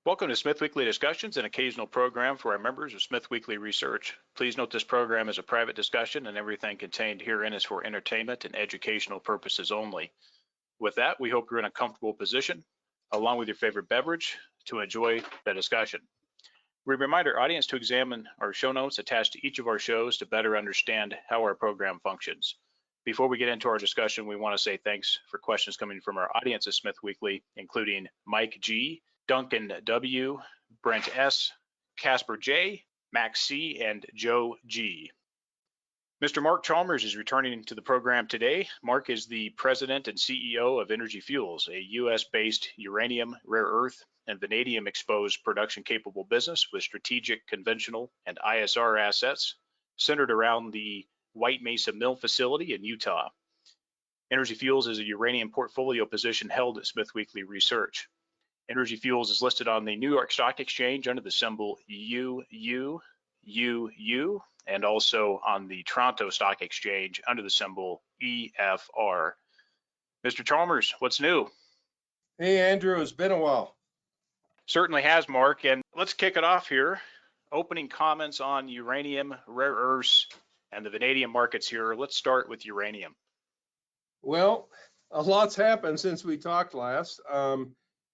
Welcome to SmithWeekly Discussions, an occasional program for our members of SmithWeekly Research. Please note this program is a private discussion and everything contained herein is for entertainment and educational purposes only. With that, we hope you're in a comfortable position, along with your favorite beverage, to enjoy the discussion. We remind our audience to examine our show notes attached to each of our shows to better understand how our program functions. Before we get into our discussion, we want to say thanks for questions coming from our audience at SmithWeekly, including Mike G., Duncan W., Brent S., Casper J., Max C., and Joe G. Mr. Mark Chalmers is returning to the program today. Mark is the president and CEO of Energy Fuels, a U.S.-based uranium, rare earth, and vanadium exposed production-capable business with strategic, conventional, and ISR assets centered around the White Mesa Mill facility in Utah. Energy Fuels is a uranium portfolio position held at SmithWeekly Research. Energy Fuels is listed on the New York Stock Exchange under the symbol UUUU and also on the Toronto Stock Exchange under the symbol EFR. Mr. Chalmers, what's new? Hey, Andrew, it's been a while. Certainly has, Mark, and let's kick it off here. Opening comments on uranium, rare earths, and the vanadium markets here. Let's start with uranium. Well, a lot's happened since we talked last.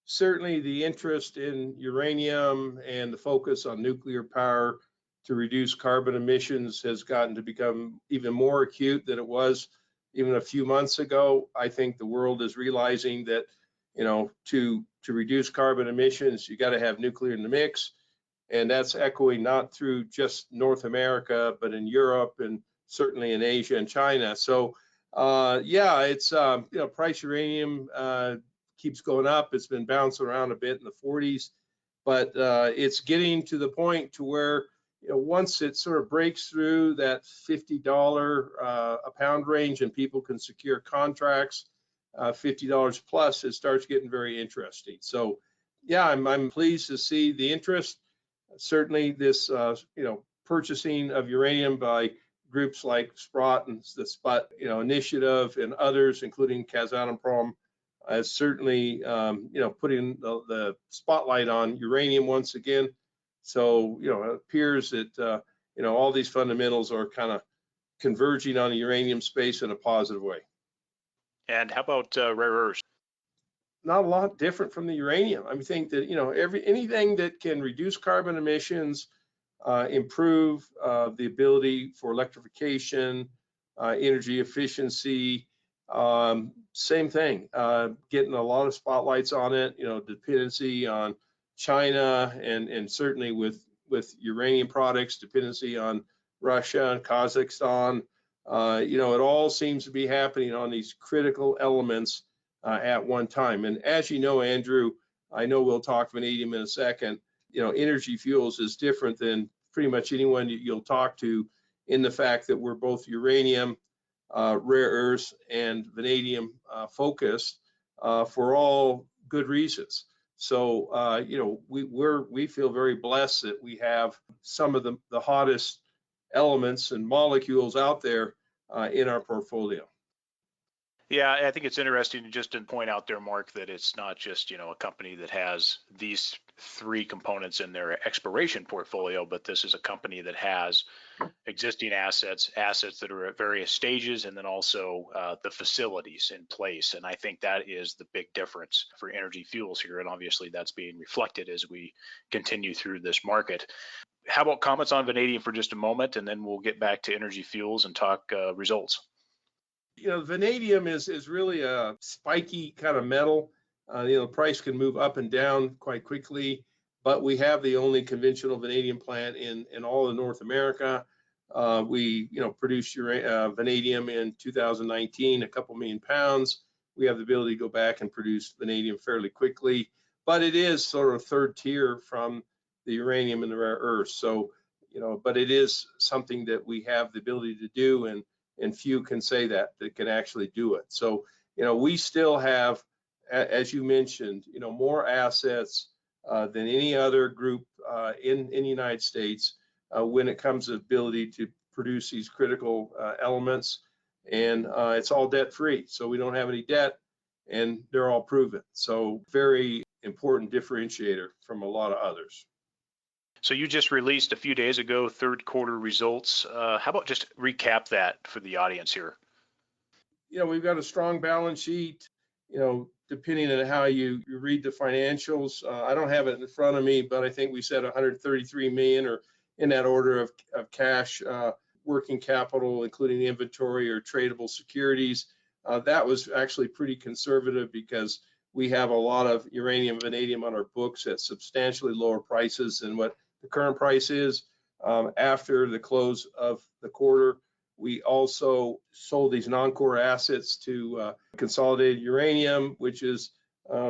Certainly the interest in uranium and the focus on nuclear power to reduce carbon emissions has gotten to become even more acute than it was even a few months ago. I think the world is realizing that, to reduce carbon emissions, you got to have nuclear in the mix. And that's echoing not through just North America, but in Europe and certainly in Asia and China. So it's, price uranium keeps going up. It's been bouncing around a bit in the 40s, but it's getting to the point to where, once it sort of breaks through that $50 a pound range and people can secure contracts, $50 plus, it starts getting very interesting. So yeah, I'm pleased to see the interest. Certainly this, purchasing of uranium by groups like Sprott and the Spot, Initiative and others, including Kazatomprom, is certainly, putting the spotlight on uranium once again. So, it appears that, all these fundamentals are kind of converging on the uranium space in a positive way. And how about rare earths? Not a lot different from the uranium. I think that, anything that can reduce carbon emissions, improve the ability for electrification, energy efficiency, same thing, getting a lot of spotlights on it, dependency on China and certainly with uranium products, dependency on Russia and Kazakhstan. It all seems to be happening on these critical elements at one time. And as you know, Andrew, I know we'll talk vanadium in a second. Energy Fuels is different than pretty much anyone you'll talk to in the fact that we're both uranium, rare earths, and vanadium focused for all good reasons. So, we feel very blessed that we have some of the hottest elements and molecules out there in our portfolio. Yeah, I think it's interesting just to point out there, Mark, that it's not just, a company that has these three components in their exploration portfolio, but this is a company that has existing assets that are at various stages, and then also the facilities in place. And I think that is the big difference for Energy Fuels here. And obviously that's being reflected as we continue through this market. How about comments on vanadium for just a moment, and then we'll get back to Energy Fuels and talk results. Vanadium is really a spiky kind of metal. The price can move up and down quite quickly, but we have the only conventional vanadium plant in all of North America. We, produced vanadium in 2019, a couple million pounds. We have the ability to go back and produce vanadium fairly quickly, but it is sort of third tier from the uranium and the rare earths. So, but it is something that we have the ability to do, and few can say that can actually do it. So, we still have, as you mentioned, more assets than any other group in the United States when it comes to ability to produce these critical elements. And it's all debt free. So we don't have any debt, and they're all proven. So very important differentiator from a lot of others. So you just released a few days ago, third quarter results. How about just recap that for the audience here? We've got a strong balance sheet. Depending on how you read the financials, I don't have it in front of me, but I think we said 133 million or in that order of cash, working capital, including inventory or tradable securities. That was actually pretty conservative because we have a lot of uranium, vanadium on our books at substantially lower prices than what the current price is. After the close of the quarter, we also sold these non-core assets to Consolidated Uranium, which is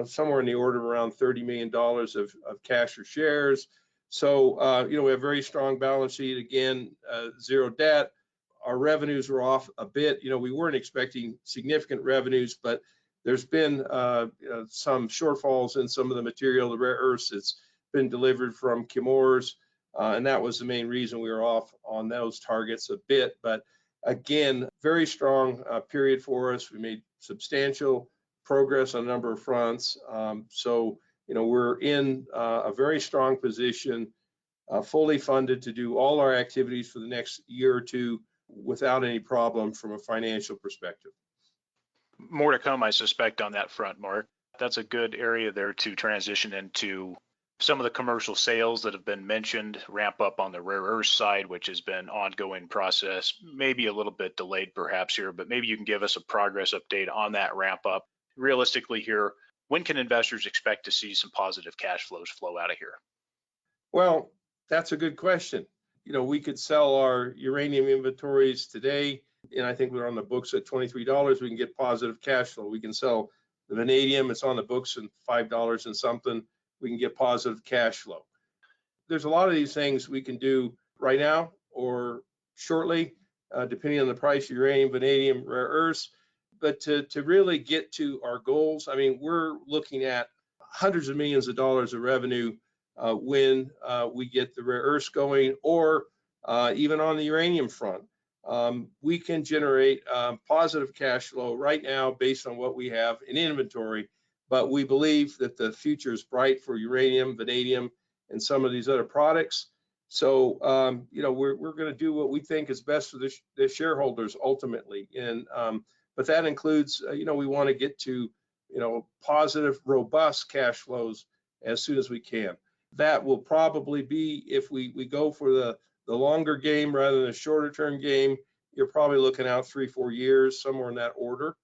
somewhere in the order of around $30 million of cash or shares. So, we have a very strong balance sheet. Again, zero debt. Our revenues were off a bit. We weren't expecting significant revenues, but there's been some shortfalls in some of the material, the rare earths that's been delivered from Chemours, and that was the main reason we were off on those targets a bit. But again, very strong period for us. We made substantial progress on a number of fronts. So, we're in a very strong position, fully funded to do all our activities for the next year or two without any problem from a financial perspective. More to come, I suspect, on that front, Mark. That's a good area there to transition into some of the commercial sales that have been mentioned, ramp up on the rare earth side, which has been ongoing process, maybe a little bit delayed perhaps here, but maybe you can give us a progress update on that ramp up. Realistically here, when can investors expect to see some positive cash flows flow out of here? Well, that's a good question. We could sell our uranium inventories today, and I think we're on the books at $23. We can get positive cash flow. We can sell the vanadium, it's on the books at $5 and something. We can get positive cash flow. There's a lot of these things we can do right now or shortly, depending on the price of uranium, vanadium, rare earths. But to really get to our goals, I mean, we're looking at hundreds of millions of dollars of revenue when we get the rare earths going, or even on the uranium front. We can generate positive cash flow right now based on what we have in inventory, but we believe that the future is bright for uranium, vanadium, and some of these other products. So, we're going to do what we think is best for the shareholders ultimately. And but that includes, we want to get to, positive, robust cash flows as soon as we can. That will probably be, if we go for the longer game rather than a shorter term game, you're probably looking out 3-4 years, somewhere in that order.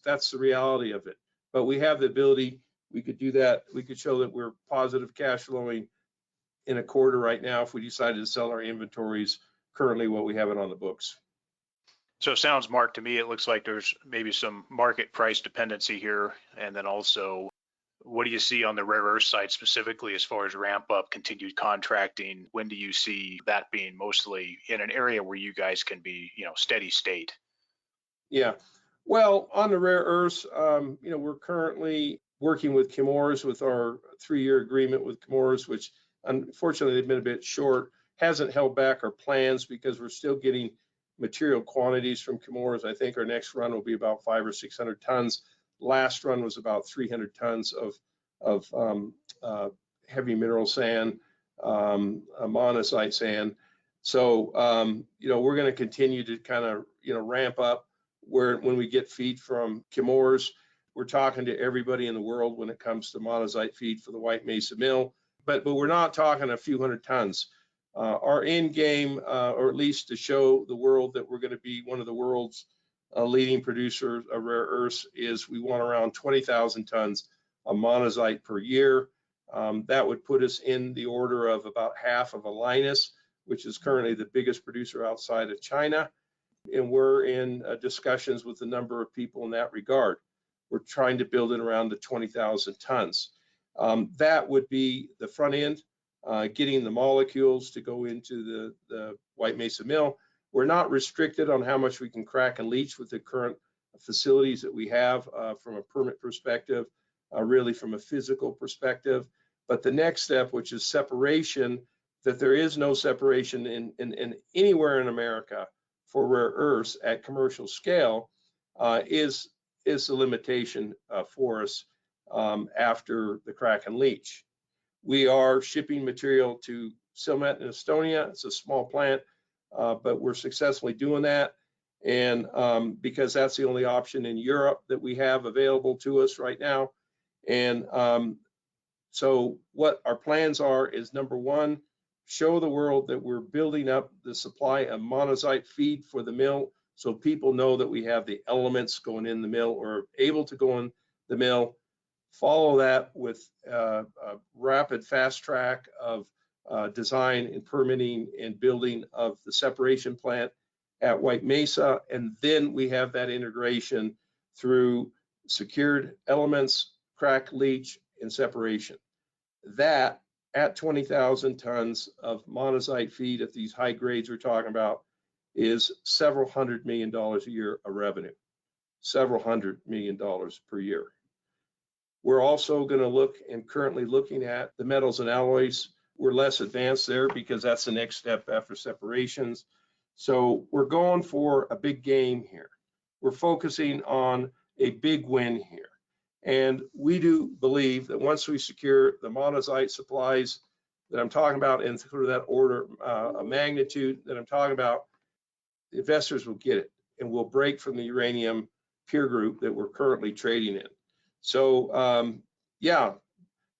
That's the reality of it. But we have the ability, we could do that. We could show that we're positive cash flowing in a quarter right now if we decided to sell our inventories currently what we have it on the books. So it sounds, Mark, to me, it looks like there's maybe some market price dependency here. And then also, what do you see on the rare earth side specifically as far as ramp up, continued contracting? When do you see that being mostly in an area where you guys can be, steady state? Yeah. Well, on the rare earths, we're currently working with Chemours with our 3-year agreement with Chemours, which unfortunately they've been a bit short, hasn't held back our plans because we're still getting material quantities from Chemours. I think our next run will be about 500 or 600 tons. Last run was about 300 tons of heavy mineral sand, monazite sand. So, we're going to continue to kind of, ramp up when we get feed from Chemours. We're talking to everybody in the world when it comes to monazite feed for the White Mesa Mill, but we're not talking a few hundred tons. Our end game, or at least to show the world that we're going to be one of the world's leading producers of rare earths, is we want around 20,000 tons of monazite per year. That would put us in the order of about half of Lynas, which is currently the biggest producer outside of China. And we're in discussions with a number of people in that regard. We're trying to build it around the 20,000 tons. That would be the front end, getting the molecules to go into the White Mesa Mill. We're not restricted on how much we can crack and leach with the current facilities that we have from a permit perspective, really from a physical perspective. But the next step, which is separation, that there is no separation in anywhere in America for rare earths at commercial scale, is the limitation for us. after the crack and leach. We are shipping material to Silmet in Estonia. It's a small plant, but we're successfully doing that. And because that's the only option in Europe that we have available to us right now. And so what our plans are is, number one, show the world that we're building up the supply of monazite feed for the mill, so people know that we have the elements going in the mill or able to go in the mill. Follow that with a rapid fast track of design and permitting and building of the separation plant at White Mesa. And then we have that integration through secured elements, crack, leach, and separation. That at 20,000 tons of monazite feed at these high grades we're talking about is several $100 million a year of revenue, several $100 million per year. We're also going to look and currently looking at the metals and alloys. We're less advanced there because that's the next step after separations. So we're going for a big game here. We're focusing on a big win here. And we do believe that once we secure the monazite supplies that I'm talking about and through that order of magnitude that I'm talking about, investors will get it and we'll break from the uranium peer group that we're currently trading in. So yeah,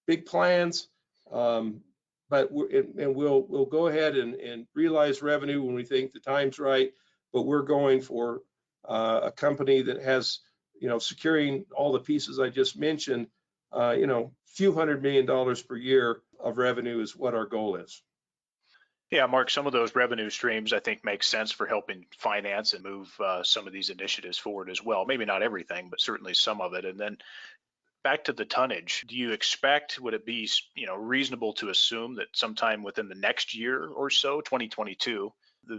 big plans, but we'll go ahead and realize revenue when we think the time's right. But we're going for a company that has, securing all the pieces I just mentioned, few $100 million per year of revenue is what our goal is. Yeah, Mark, some of those revenue streams I think make sense for helping finance and move some of these initiatives forward as well. Maybe not everything, but certainly some of it. And then back to the tonnage, do you expect, would it be, reasonable to assume that sometime within the next year or so, 2022,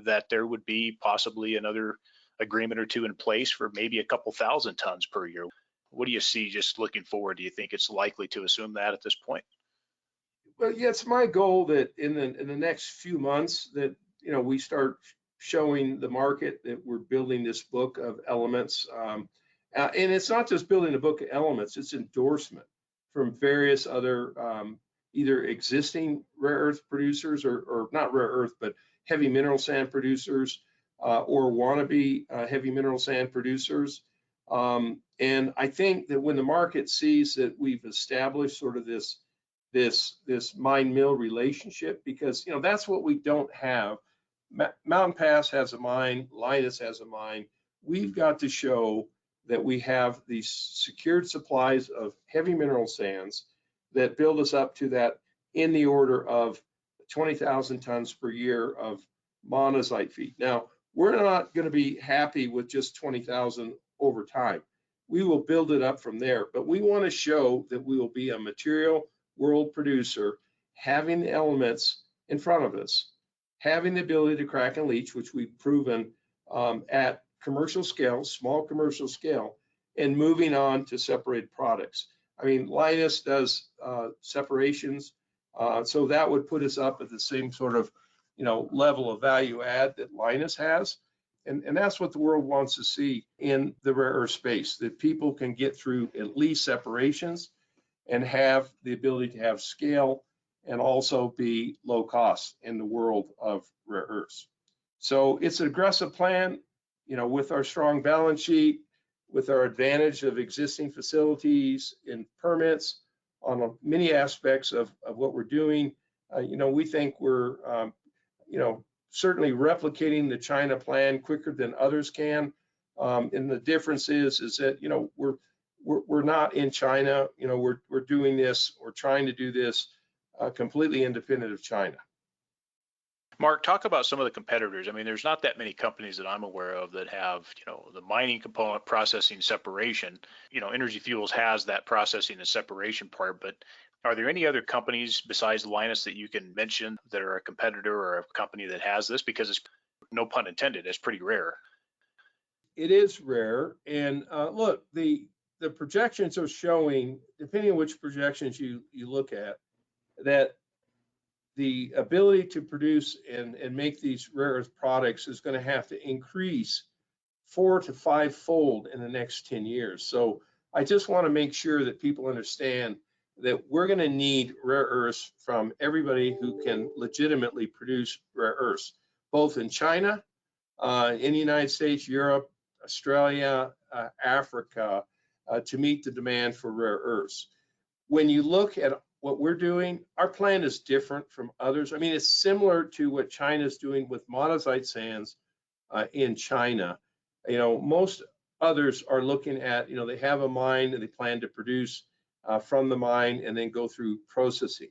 that there would be possibly another agreement or two in place for maybe a couple thousand tons per year? What do you see just looking forward? Do you think it's likely to assume that at this point? Well, yeah, it's my goal that in the next few months that, we start showing the market that we're building this book of elements. And it's not just building a book of elements, it's endorsement from various other either existing rare earth producers or not rare earth, but heavy mineral sand producers or wannabe heavy mineral sand producers. And I think that when the market sees that we've established sort of this mine mill relationship, because that's what we don't have. Mountain Pass has a mine, Lynas has a mine. We've got to show that we have these secured supplies of heavy mineral sands that build us up to that in the order of 20,000 tons per year of monazite feed. Now, we're not going to be happy with just 20,000 over time. We will build it up from there, but we want to show that we will be a material world producer, having the elements in front of us, having the ability to crack and leach, which we've proven at commercial scale, small commercial scale, and moving on to separated products. I mean, Lynas does separations, so that would put us up at the same sort of, level of value add that Lynas has. And that's what the world wants to see in the rare earth space, that people can get through at least separations and have the ability to have scale and also be low cost in the world of rare earths. So it's an aggressive plan, with our strong balance sheet, with our advantage of existing facilities and permits on many aspects of what we're doing. We think we're, certainly replicating the China plan quicker than others can. And the difference is that, we're not in China. We're doing this, we're trying to do this completely independent of China. Mark, talk about some of the competitors. I mean, there's not that many companies that I'm aware of that have, the mining component, processing, separation. Energy Fuels has that processing and separation part, but are there any other companies besides Lynas that you can mention that are a competitor or a company that has this? Because it's, no pun intended, it's pretty rare. It is rare. And look, the projections are showing, depending on which projections you look at, that the ability to produce and make these rare earth products is going to have to increase 4 to 5-fold in the next 10 years. So I just want to make sure that people understand that we're going to need rare earths from everybody who can legitimately produce rare earths, both in China, in the United States, Europe, Australia, Africa, to meet the demand for rare earths. When you look at what we're doing, our plan is different from others. I mean, it's similar to what China's doing with monazite sands in China. Most others are looking at, they have a mine and they plan to produce from the mine and then go through processing.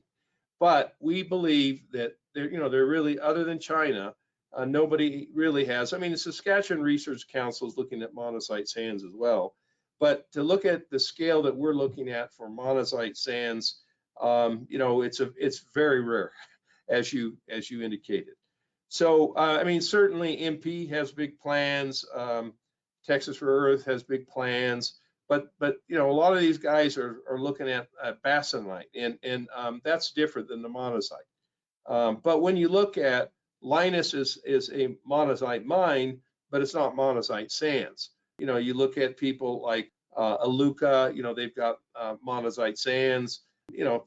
But we believe that they're really, other than China, nobody really has. I mean, the Saskatchewan Research Council is looking at monazite sands as well. But to look at the scale that we're looking at for monazite sands, it's very rare, as you indicated. So, I mean, certainly MP has big plans. Texas Rare Earth has big plans. But a lot of these guys are looking at basanite, and that's different than the monazite. But when you look at Lynas is a monazite mine, but it's not monazite sands. You look at people like Aluka, they've got monazite sands,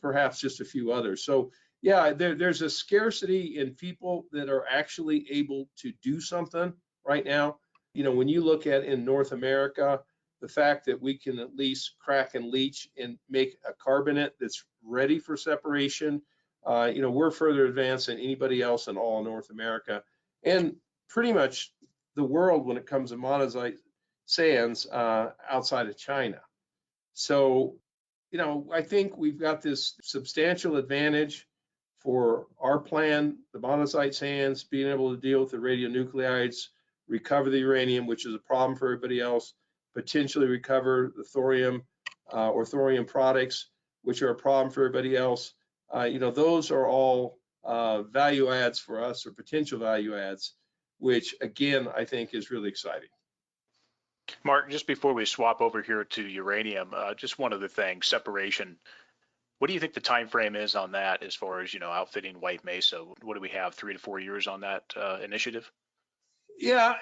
perhaps just a few others. So yeah, there's a scarcity in people that are actually able to do something right now. When you look at in North America, the fact that we can at least crack and leach and make a carbonate that's ready for separation, we're further advanced than anybody else in all of North America and pretty much the world when it comes to monazite sands outside of China. So, I think we've got this substantial advantage for our plan, the monazite sands, being able to deal with the radionuclides, recover the uranium, which is a problem for everybody else, potentially recover the thorium or thorium products, which are a problem for everybody else. Those are all value adds for us, or potential value adds, which again, I think is really exciting. Mark, just before we swap over here to uranium, just one other thing, separation. What do you think the time frame is on that as far as, outfitting White Mesa? What do we have, 3 to 4 years on that initiative? Yeah,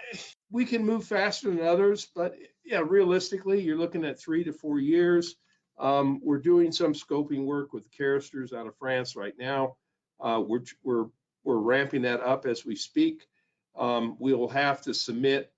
we can move faster than others, but yeah, realistically, you're looking at 3 to 4 years. We're doing some scoping work with Caristers out of France right now. We're ramping that up as we speak. We will have to submit,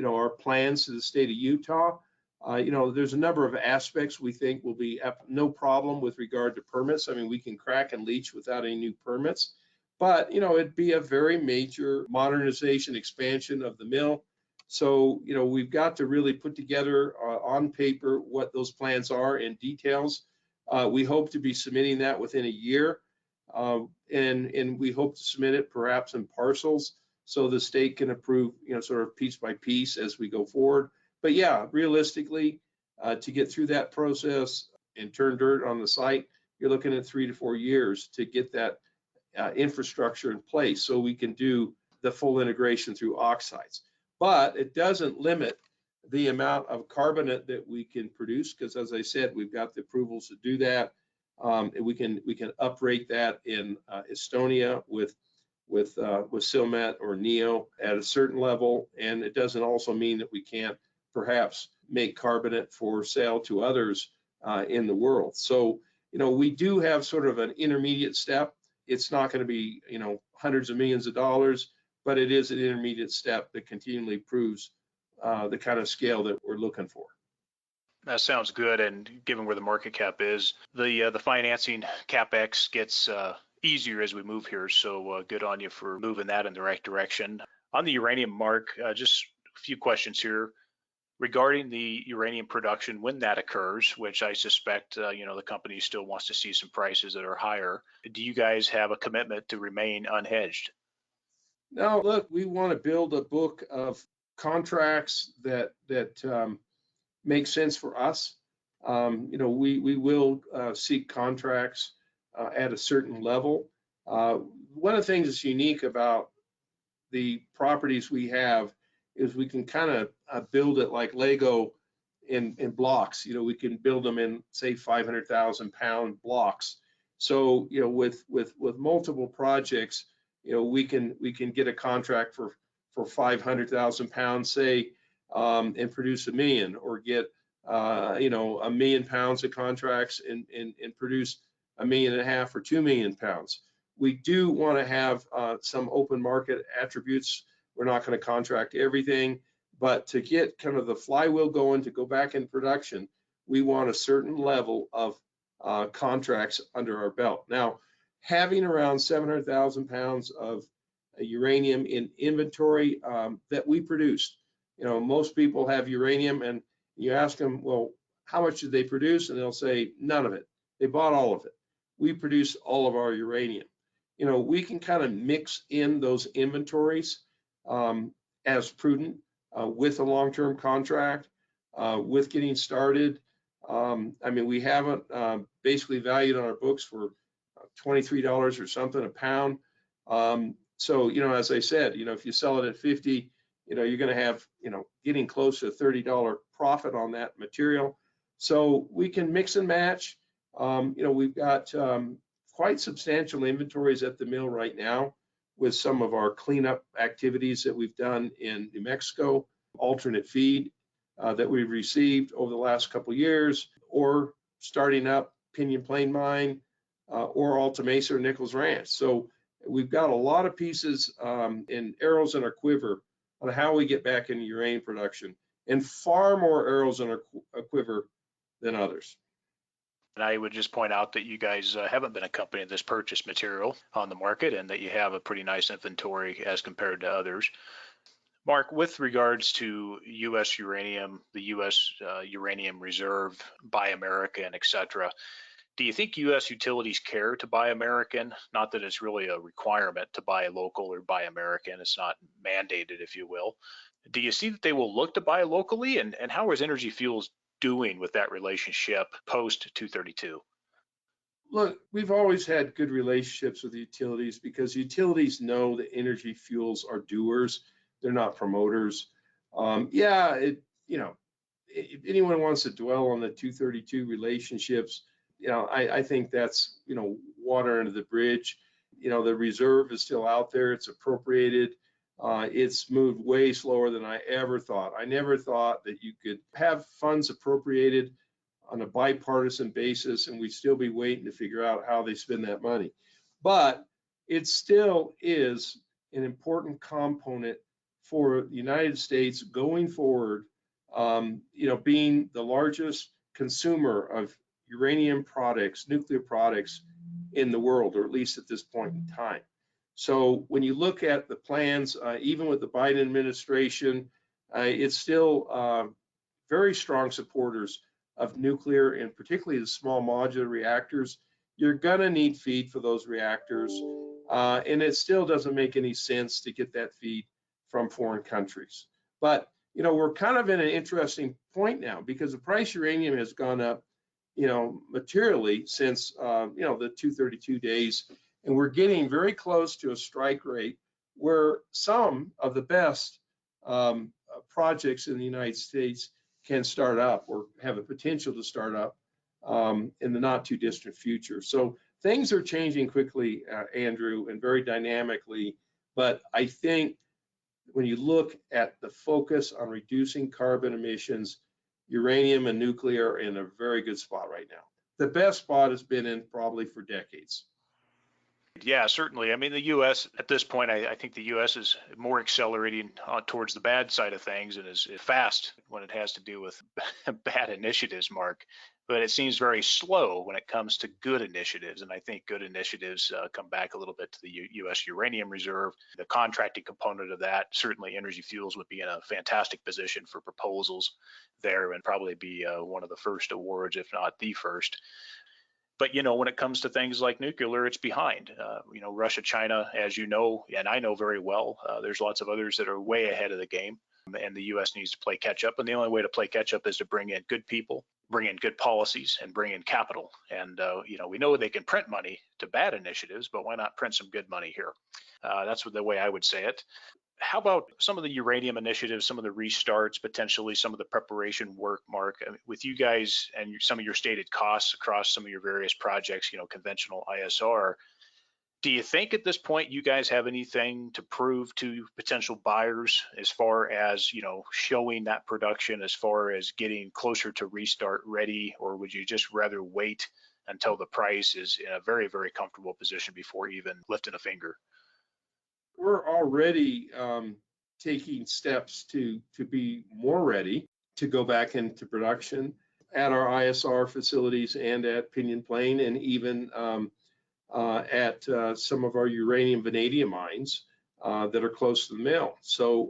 our plans to the state of Utah. There's a number of aspects we think will be no problem with regard to permits. I mean, we can crack and leach without any new permits. But, it'd be a very major modernization expansion of the mill. So, we've got to really put together on paper what those plans are in details. We hope to be submitting that within a year. And we hope to submit it perhaps in parcels so the state can approve, sort of piece by piece as we go forward. But yeah, realistically, to get through that process and turn dirt on the site, you're looking at 3 to 4 years to get that infrastructure in place so we can do the full integration through oxides. But it doesn't limit the amount of carbonate that we can produce, because as I said, we've got the approvals to do that. We can uprate that in Estonia with Silmet or NEO at a certain level, and it doesn't also mean that we can't perhaps make carbonate for sale to others in the world. So, we do have sort of an intermediate step. It's not going to be, hundreds of millions of dollars, but it is an intermediate step that continually proves the kind of scale that we're looking for. That sounds good. And given where the market cap is, the financing CapEx gets easier as we move here. So good on you for moving that in the right direction. On the uranium, Mark, just a few questions here regarding the uranium production when that occurs, which I suspect the company still wants to see some prices that are higher. Do you guys have a commitment to remain unhedged? No, look, we want to build a book of contracts that make sense for us. We will seek contracts at a certain level. One of the things that's unique about the properties we have is we can kind of build it like Lego in blocks. We can build them in, say, 500,000 pound blocks. So, with multiple projects, we can get a contract for 500,000 pounds, say, and produce 1 million, or get 1 million pounds of contracts and produce 1.5 million or 2 million pounds. We do want to have some open market attributes. We're not going to contract everything, but to get kind of the flywheel going to go back in production, we want a certain level of contracts under our belt. Now, having around 700,000 pounds of uranium in inventory that we produced. Most people have uranium and you ask them, well, how much did they produce? And they'll say, none of it. They bought all of it. We produce all of our uranium. We can kind of mix in those inventories as prudent with a long-term contract, with getting started. We haven't basically valued on our books for $23 or something a pound. So, as I said, if you sell it at 50, you're going to have, getting close to a $30 profit on that material. So we can mix and match. We've got quite substantial inventories at the mill right now with some of our cleanup activities that we've done in New Mexico, alternate feed that we've received over the last couple of years, or starting up Pinyon Plain Mine or Alta Mesa or Nichols Ranch. So we've got a lot of pieces and arrows in our quiver on how we get back into uranium production, and far more arrows in our quiver than others. And I would just point out that you guys haven't been a company that's purchased material on the market, and that you have a pretty nice inventory as compared to others. Mark, with regards to U.S. uranium, the U.S. uranium reserve, Buy American, et cetera, do you think U.S. utilities care to buy American? Not that it's really a requirement to buy local or buy American. It's not mandated, if you will. Do you see that they will look to buy locally? And how is Energy Fuels doing with that relationship post 232? Look, we've always had good relationships with the utilities because utilities know that Energy Fuels are doers. They're not promoters. If anyone wants to dwell on the 232 relationships, I think that's, water under the bridge. The reserve is still out there. It's appropriated. It's moved way slower than I ever thought. I never thought that you could have funds appropriated on a bipartisan basis and we'd still be waiting to figure out how they spend that money. But it still is an important component for the United States going forward, being the largest consumer of uranium products, nuclear products in the world, or at least at this point in time. So when you look at the plans, even with the Biden administration, it's still very strong supporters of nuclear, and particularly the small modular reactors. You're gonna need feed for those reactors, and it still doesn't make any sense to get that feed from foreign countries. But we're kind of in an interesting point now because the price of uranium has gone up, materially since the 232 days, and we're getting very close to a strike rate where some of the best projects in the United States can start up or have a potential to start up in the not too distant future. So things are changing quickly, Andrew, and very dynamically. But I think when you look at the focus on reducing carbon emissions, uranium and nuclear are in a very good spot right now. The best spot has been in probably for decades. Yeah, certainly. I mean, the U.S. at this point, I think the U.S. is more accelerating towards the bad side of things and is fast when it has to do with bad initiatives, Mark. But it seems very slow when it comes to good initiatives. And I think good initiatives come back a little bit to the U.S. uranium reserve. The contracting component of that, certainly Energy Fuels would be in a fantastic position for proposals there and probably be one of the first awards, if not the first. But, when it comes to things like nuclear, it's behind. Russia, China, as you know, and I know very well, there's lots of others that are way ahead of the game, and the U.S. needs to play catch up. And the only way to play catch up is to bring in good people, bring in good policies, and bring in capital. And, we know they can print money to bad initiatives, but why not print some good money here? That's the way I would say it. How about some of the uranium initiatives, some of the restarts, potentially some of the preparation work, Mark, with you guys and some of your stated costs across some of your various projects, conventional ISR? Do you think at this point you guys have anything to prove to potential buyers as far as, showing that production, as far as getting closer to restart ready, or would you just rather wait until the price is in a very, very comfortable position before even lifting a finger? We're already taking steps to be more ready to go back into production at our ISR facilities and at Pinyon Plain, and even at some of our uranium vanadium mines that are close to the mill. So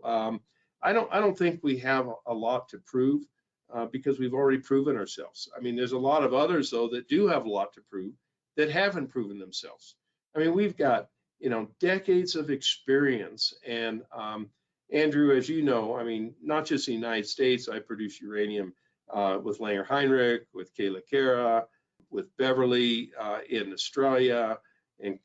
I don't think we have a lot to prove because we've already proven ourselves. I mean, there's a lot of others though that do have a lot to prove that haven't proven themselves. I mean, we've got decades of experience, and Andrew, as you know, I mean, not just in the United States, I produce uranium with Langer Heinrich, with Kayla Kara, with Beverly in Australia, in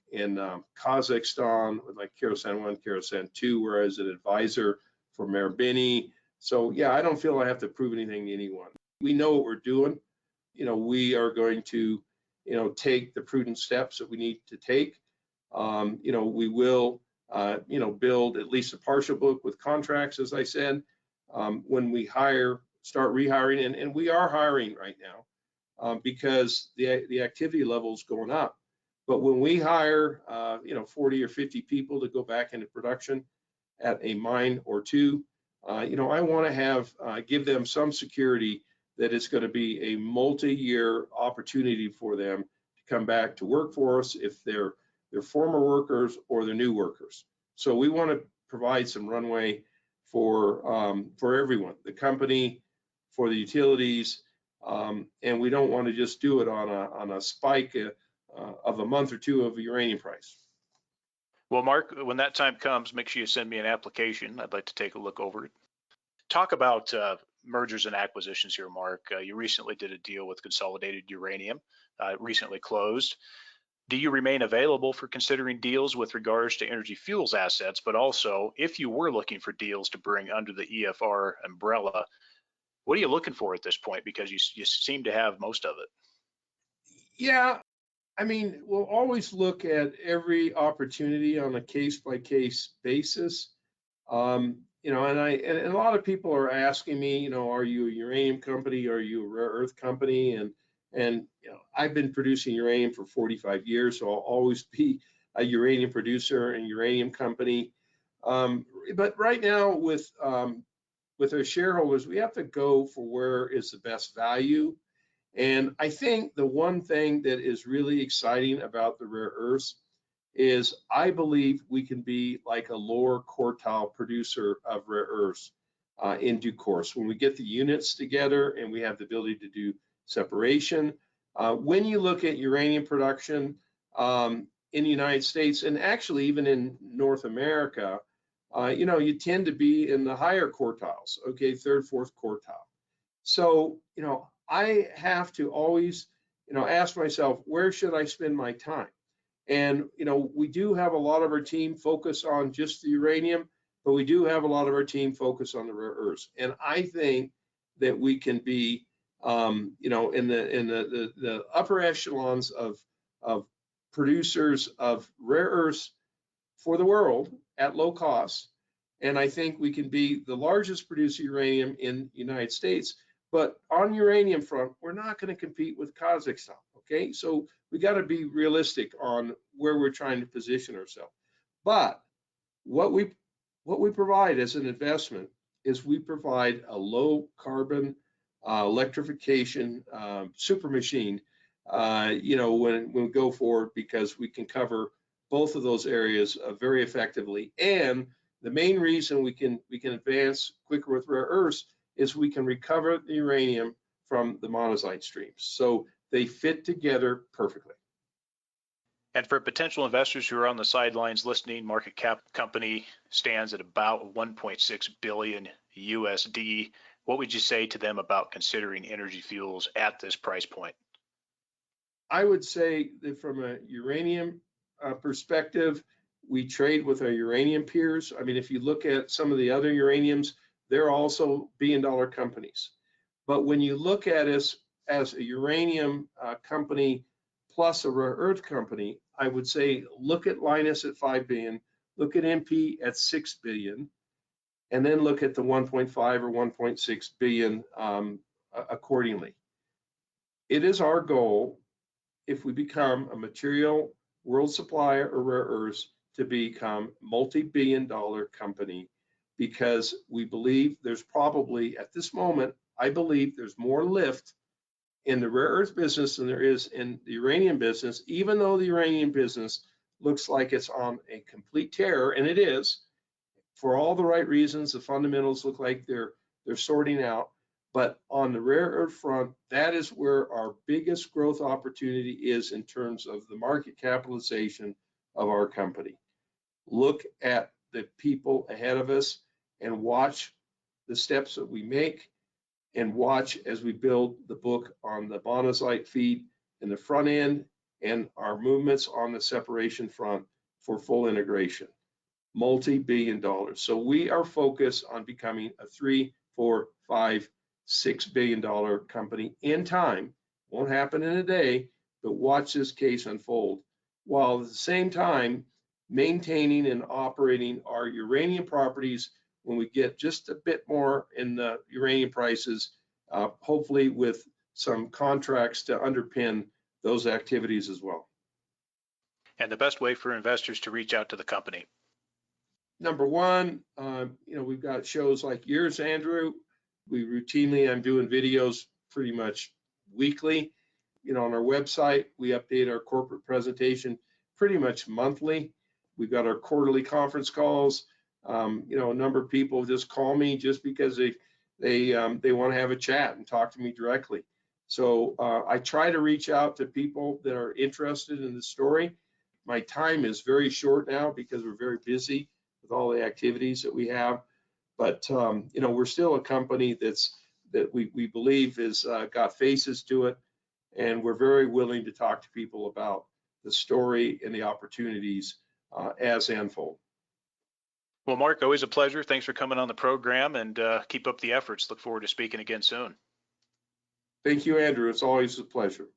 Kazakhstan, with like Karasan 1, Karasan 2, where I was an advisor for Mayor Binney. So yeah, I don't feel I have to prove anything to anyone. We know what we're doing. We are going to, take the prudent steps that we need to take. We will, build at least a partial book with contracts, as I said, when we start rehiring, and we are hiring right now because the activity level is going up. But when we hire, 40 or 50 people to go back into production at a mine or two, I want to give them some security that it's going to be a multi-year opportunity for them to come back to work for us if they're former workers or they're new workers. So we want to provide some runway for everyone, the company, for the utilities, and we don't want to just do it on a spike of a month or two of a uranium price. Well, Mark, when that time comes, make sure you send me an application. I'd like to take a look over it. Talk about mergers and acquisitions here, Mark. You recently did a deal with Consolidated Uranium, recently closed. Do you remain available for considering deals with regards to Energy Fuels assets, but also if you were looking for deals to bring under the EFR umbrella, what are you looking for at this point? Because you seem to have most of it. Yeah, I mean, we'll always look at every opportunity on a case-by-case basis. And a lot of people are asking me, are you a uranium company? Are you a rare earth company? And I've been producing uranium for 45 years, so I'll always be a uranium producer and uranium company. But right now with our shareholders, we have to go for where is the best value. And I think the one thing that is really exciting about the rare earths is I believe we can be like a lower quartile producer of rare earths in due course. When we get the units together and we have the ability to do separation. When you look at uranium production in the United States, and actually even in North America, you tend to be in the higher quartiles, okay, third, fourth quartile. So, I have to always, ask myself, where should I spend my time? And, we do have a lot of our team focus on just the uranium, but we do have a lot of our team focus on the rare earths. And I think that we can be, in the upper echelons of producers of rare earths for the world at low cost. And I think we can be the largest producer of uranium in the United States. But on uranium front, we're not going to compete with Kazakhstan, okay? So we got to be realistic on where we're trying to position ourselves. But what we provide as an investment is we provide a low carbon electrification super machine, when we go forward, because we can cover both of those areas very effectively. And the main reason we can advance quicker with rare earths is we can recover the uranium from the monazite streams. So they fit together perfectly. And for potential investors who are on the sidelines listening, market cap company stands at about 1.6 billion USD. What would you say to them about considering Energy Fuels at this price point? I would say that from a uranium perspective, we trade with our uranium peers. I mean, if you look at some of the other uraniums, they're also billion-dollar companies. But when you look at us as a uranium company plus a rare earth company, I would say look at Linus at 5 billion, look at MP at 6 billion, and then look at the 1.5 or 1.6 billion accordingly. It is our goal, if we become a material world supplier of rare earths, to become multi-billion-dollar company, because we believe there's probably, at this moment, I believe there's more lift in the rare earth business than there is in the uranium business, even though the uranium business looks like it's on a complete tear, and it is, for all the right reasons. The fundamentals look like they're sorting out. But on the rare earth front, that is where our biggest growth opportunity is in terms of the market capitalization of our company. Look at the people ahead of us and watch the steps that we make, and watch as we build the book on the monazite feed in the front end and our movements on the separation front for full integration. Multi-billion dollars. So we are focused on becoming a 3, 4, 5, $6 billion company in time. Won't happen in a day, but watch this case unfold, while at the same time maintaining and operating our uranium properties when we get just a bit more in the uranium prices, hopefully with some contracts to underpin those activities as well. And the best way for investors to reach out to the company? Number one, we've got shows like yours, Andrew. We routinely, I'm doing videos pretty much weekly. On our website, we update our corporate presentation pretty much monthly. We've got our quarterly conference calls. A number of people just call me just because they want to have a chat and talk to me directly. So I try to reach out to people that are interested in the story. My time is very short now because we're very busy with all the activities that we have. But we're still a company that we believe is got faces to it, and we're very willing to talk to people about the story and the opportunities as they unfold. Well, Mark, always a pleasure. Thanks for coming on the program, and keep up the efforts. Look forward to speaking again soon. Thank you, Andrew. It's always a pleasure.